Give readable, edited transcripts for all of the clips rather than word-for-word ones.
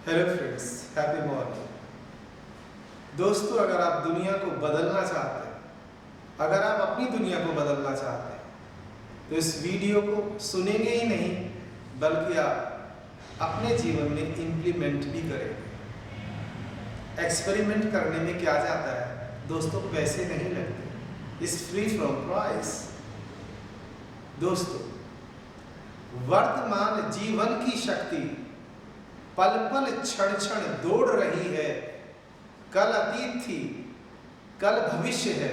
Hello friends, happy morning. दोस्तों, अगर आप दुनिया को बदलना चाहते हैं, अगर आप अपनी दुनिया को बदलना चाहते हैं, तो इस वीडियो को सुनेंगे ही नहीं बल्कि आप अपने जीवन में इम्प्लीमेंट भी करेंगे। एक्सपेरिमेंट करने में क्या जाता है दोस्तों? पैसे नहीं लगते, इज फ्री फ्रॉम प्राइस। दोस्तों, वर्तमान जीवन की शक्ति पल पल क्षण क्षण दौड़ रही है। कल अतीत थी, कल भविष्य है,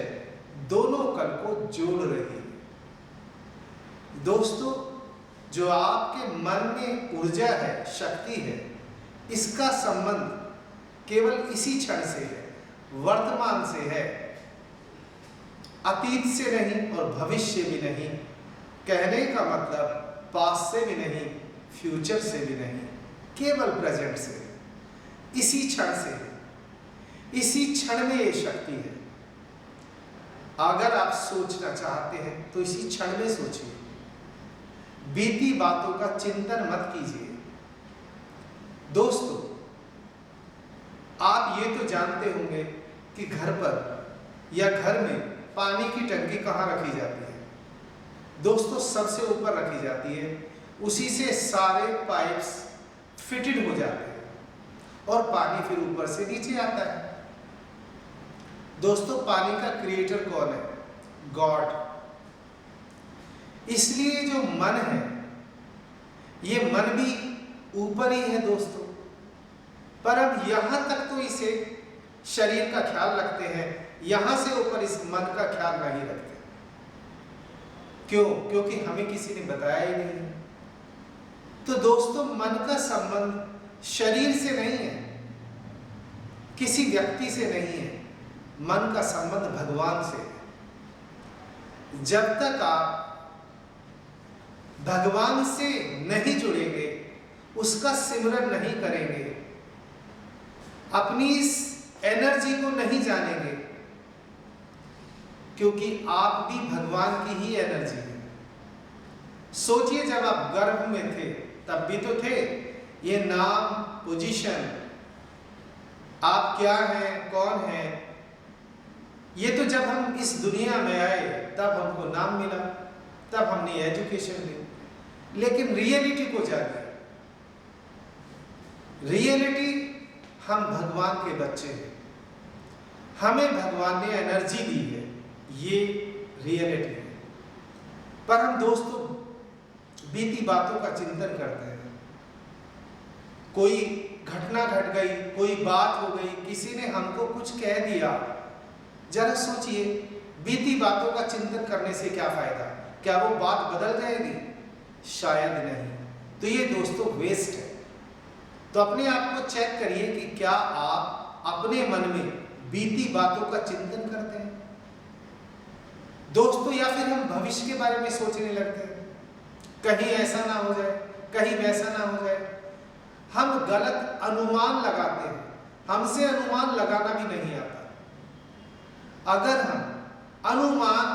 दोनों कल को जोड़ रही है। दोस्तों, जो आपके मन में ऊर्जा है, शक्ति है, इसका संबंध केवल इसी क्षण से है, वर्तमान से है, अतीत से नहीं और भविष्य भी नहीं। कहने का मतलब पास्ट से भी नहीं, फ्यूचर से भी नहीं, केवल प्रेजेंट से, इसी क्षण से है, इसी क्षण में ये शक्ति है। अगर आप सोचना चाहते हैं तो इसी क्षण में सोचिए, बीती बातों का चिंतन मत कीजिए। दोस्तों, आप ये तो जानते होंगे कि घर पर या घर में पानी की टंकी कहाँ रखी जाती है? दोस्तों, सबसे ऊपर रखी जाती है, उसी से सारे पाइप्स फिटेड हो जाते हैं और पानी फिर ऊपर से नीचे आता है। दोस्तों, पानी का क्रिएटर कौन है? गॉड। इसलिए जो मन है, ये मन भी ऊपर ही है दोस्तों, पर अब यहां तक तो इसे शरीर का ख्याल रखते हैं, यहां से ऊपर इस मन का ख्याल नहीं रखते। क्यों? क्योंकि हमें किसी ने बताया ही नहीं। तो दोस्तों, मन का संबंध शरीर से नहीं है, किसी व्यक्ति से नहीं है, मन का संबंध भगवान से है। जब तक आप भगवान से नहीं जुड़ेंगे, उसका सिमरन नहीं करेंगे, अपनी इस एनर्जी को नहीं जानेंगे, क्योंकि आप भी भगवान की ही एनर्जी है। सोचिए, जब आप गर्भ में थे तब भी तो थे। ये नाम, पोजीशन, आप क्या हैं, कौन हैं, ये तो जब हम इस दुनिया में आए तब हमको नाम मिला, तब हमने एजुकेशन ली। लेकिन रियलिटी को जानिए। रियलिटी, हम भगवान के बच्चे हैं, हमें भगवान ने एनर्जी दी है, ये रियलिटी है। पर हम दोस्तों बीती बातों का चिंतन करते हैं। कोई घटना घट गई, कोई बात हो गई, किसी ने हमको कुछ कह दिया। जरा सोचिए, बीती बातों का चिंतन करने से क्या फायदा? क्या वो बात बदल जाएगी? शायद नहीं। तो ये दोस्तों वेस्ट है। तो अपने आप को चेक करिए कि क्या आप अपने मन में बीती बातों का चिंतन करते हैं दोस्तों, या फिर हम भविष्य के बारे में सोचने लगते हैं, कहीं ऐसा ना हो जाए, कहीं वैसा ना हो जाए। हम गलत अनुमान लगाते हैं, हमसे अनुमान लगाना भी नहीं आता। अगर हम अनुमान,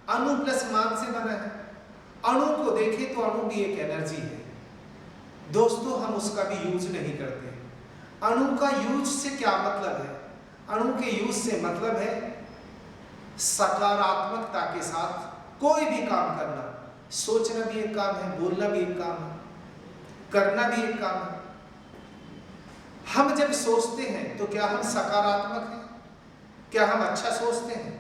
अणु प्लस मान से बना है, अणु को देखें तो अणु भी एक एनर्जी है दोस्तों, हम उसका भी यूज नहीं करते। अणु का यूज से क्या मतलब है? अणु के यूज से मतलब है सकारात्मकता के साथ कोई भी काम करना। सोचना भी एक काम है, बोलना भी एक काम है, करना भी एक काम है। हम जब सोचते हैं तो क्या हम सकारात्मक हैं? क्या हम अच्छा सोचते हैं?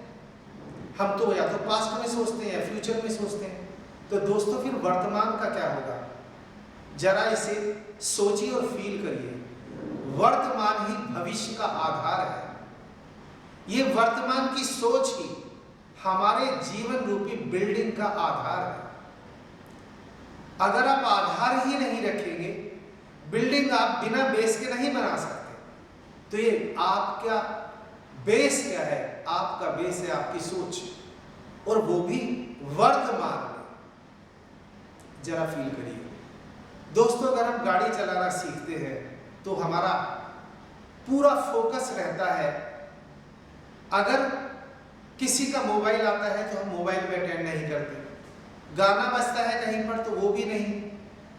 हम तो या तो पास्ट में सोचते हैं या फ्यूचर में सोचते हैं। तो दोस्तों, फिर वर्तमान का क्या होगा? जरा इसे सोचिए और फील करिए। वर्तमान ही भविष्य का आधार है। ये वर्तमान की सोच ही हमारे जीवन रूपी बिल्डिंग का आधार है। अगर आप आधार ही नहीं रखेंगे, बिल्डिंग आप बिना बेस के नहीं बना सकते। तो ये आपका बेस क्या है? आपका बेस है आपकी सोच, और वो भी वर्तमान में। जरा फील करिए दोस्तों, अगर हम गाड़ी चलाना सीखते हैं तो हमारा पूरा फोकस रहता है। अगर किसी का मोबाइल आता है तो हम मोबाइल पे अटेंड नहीं करते, गाना बजता है कहीं पर तो वो भी नहीं,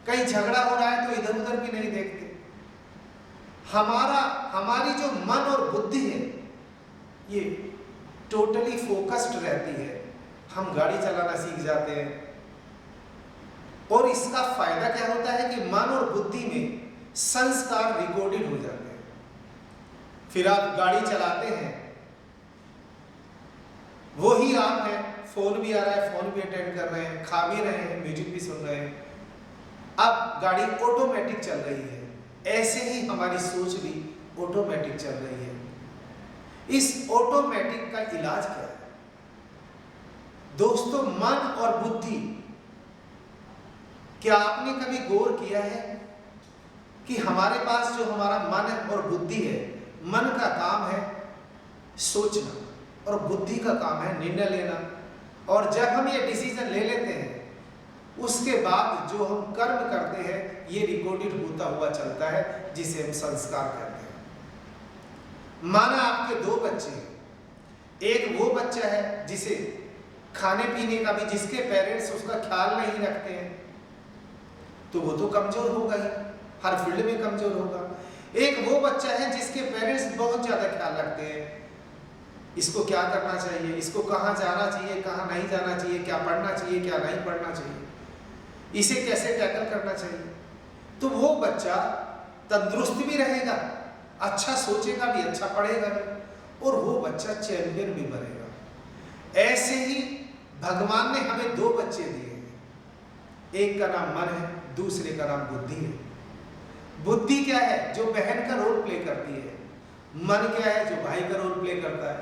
कहीं झगड़ा हो रहा है तो इधर उधर भी नहीं देखते। हमारी जो मन और बुद्धि है ये टोटली फोकस्ड रहती है, हम गाड़ी चलाना सीख जाते हैं। और इसका फायदा क्या होता है कि मन और बुद्धि में संस्कार रिकॉर्डेड हो जाते हैं। फिर आप गाड़ी चलाते हैं, वही आप हैं, फोन भी आ रहा है, फोन भी अटेंड कर रहे हैं, खा भी रहे हैं, म्यूजिक भी सुन रहे हैं, अब गाड़ी ऑटोमेटिक चल रही है। ऐसे ही हमारी सोच भी ऑटोमेटिक चल रही है। इस ऑटोमेटिक का इलाज क्या है दोस्तों? मन और बुद्धि। क्या आपने कभी गौर किया है कि हमारे पास जो हमारा मन और बुद्धि है, मन का काम है सोचना और बुद्धि का काम है निर्णय लेना। और जब हम ये डिसीजन ले लेते हैं, उसके बाद जो हम कर्म करते हैं ये रिकॉर्डेड होता हुआ चलता है, जिसे हम संस्कार कहते हैं। माना आपके दो बच्चे हैं, एक वो बच्चा है जिसे खाने पीने का भी, जिसके पेरेंट्स उसका ख्याल नहीं रखते हैं, तो वो तो कमजोर होगा ही, हर फील्ड में कमजोर होगा। एक वो बच्चा है जिसके पेरेंट्स बहुत ज्यादा ख्याल रखते हैं, इसको क्या करना चाहिए, इसको कहाँ जाना चाहिए, कहाँ नहीं जाना चाहिए, क्या पढ़ना चाहिए, क्या नहीं पढ़ना चाहिए, इसे कैसे टैकल करना चाहिए। तो वो बच्चा तंदुरुस्त भी रहेगा, अच्छा सोचेगा भी, अच्छा पढ़ेगा भी, और वो बच्चा चैंपियन भी बनेगा। ऐसे ही भगवान ने हमें दो बच्चे दिए हैं, एक का नाम मन है, दूसरे का नाम बुद्धि है। बुद्धि क्या है? जो बहन का रोल प्ले करती है। मन क्या है? जो भाई का रोल प्ले करता है।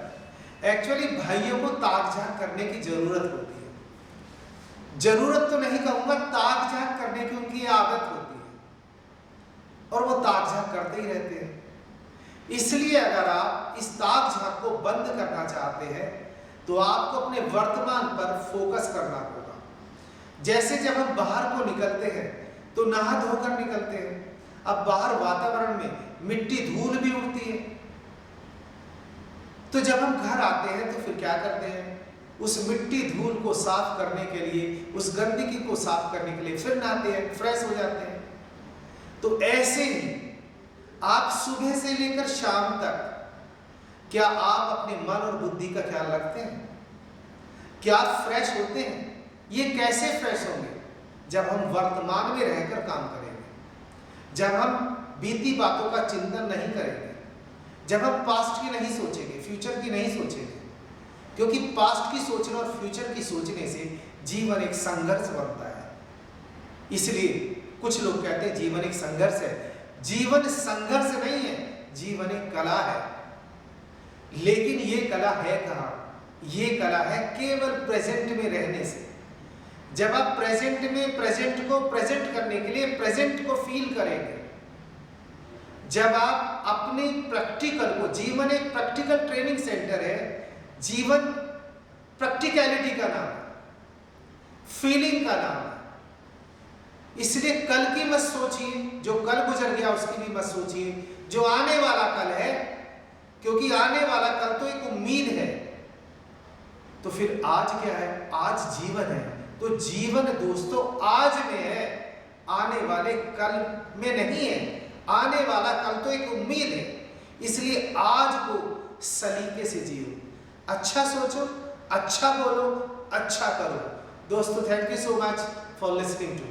एक्चुअली भाइयों को ताक झांक करने की जरूरत होती है, जरूरत तो नहीं कहूंगा, ताक झांक करने की उनकी आदत होती है और वो ताक झांक करते ही रहते हैं। इसलिए अगर आप इस ताक झांक को बंद करना चाहते हैं तो आपको अपने वर्तमान पर फोकस करना होगा। जैसे जब हम बाहर को निकलते हैं तो नहा धोकर निकलते हैं। अब बाहर वातावरण में मिट्टी धूल भी उड़ती है, तो जब हम घर आते हैं तो फिर क्या करते हैं? उस मिट्टी धूल को साफ करने के लिए, उस गंदगी को साफ करने के लिए फिर नहाते हैं, फ्रेश हो जाते हैं। तो ऐसे ही आप सुबह से लेकर शाम तक क्या आप अपने मन और बुद्धि का ख्याल रखते हैं? क्या आप फ्रेश होते हैं? ये कैसे फ्रेश होंगे? जब हम वर्तमान में रहकर काम करेंगे, जब हम बीती बातों का चिंतन नहीं करेंगे, जब हम पास्ट की नहीं सोचेंगे, फ्यूचर की नहीं सोचेंगे। क्योंकि पास्ट की सोचने और फ्यूचर की सोचने से जीवन एक संघर्ष बनता है। इसलिए कुछ लोग कहते हैं जीवन एक संघर्ष है। जीवन संघर्ष नहीं है, जीवन एक कला है। लेकिन ये कला है कहाँ? ये कला है केवल प्रेजेंट में रहने से। जब आप प्रेजेंट में प्रेजेंट को प्रेजेंट करने के लिए प्रेजेंट को फील करेंगे, जब आप अपने प्रैक्टिकल को, जीवन एक प्रैक्टिकल ट्रेनिंग सेंटर है, जीवन प्रैक्टिकलिटी का नाम है, फीलिंग का नाम है। इसलिए कल की मत सोचिए, जो कल गुजर गया उसकी भी मत सोचिए, जो आने वाला कल है, क्योंकि आने वाला कल तो एक उम्मीद है। तो फिर आज क्या है? आज जीवन है। तो जीवन दोस्तों आज में है, आने वाले कल में नहीं है। आने वाला कल तो एक उम्मीद है। इसलिए आज को सलीके से जियो, अच्छा सोचो, अच्छा बोलो, अच्छा करो। दोस्तों thank you so much for listening to.